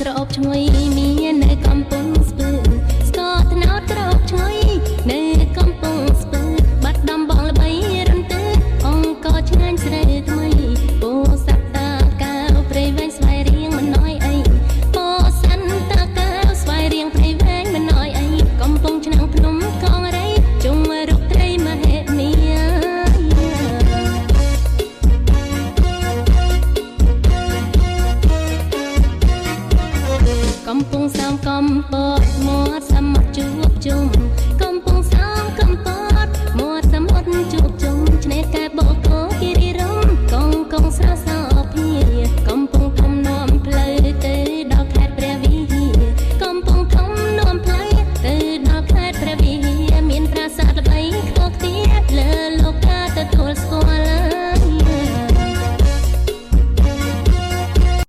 ក្រអូបឈ្ងុយមាននៅកំពង់ស្ពឺស្ករត្នោតក្រអូបឈ្ងុយនៅកំពង់ស្ពឺបាត់ដំបងល្បីរន្ទឺអង្គរឆ្ងាញ់ស្រីថ្មីពោស័ព្ទតាកៅព្រៃវែងស្វាយរៀងមិនណយអីពោសិនតាកៅស្វាយរៀងព្រៃវែងមិនណយអីកំពង់ឆ្នាំងភ្នំកងរៃជុំរុកត្រីមហេនីកំពង់សោមកំព